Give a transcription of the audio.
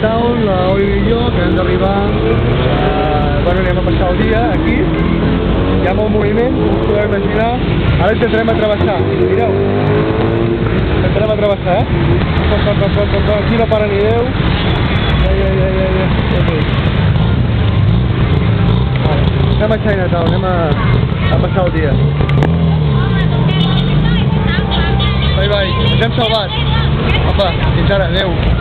Chinatown, l'Oli i jo, que hem d'arribar. Bueno, anem a passar el dia aquí. Hi ha molt moviment, com us podeu imaginar. Ara intentarem travessar, mireu. Intentarem travessar, Aquí no para ni Déu. Estem a Chinatown, anem a passar el dia. Bye bye, ens hem salvat. Apa, fins ara, adeu.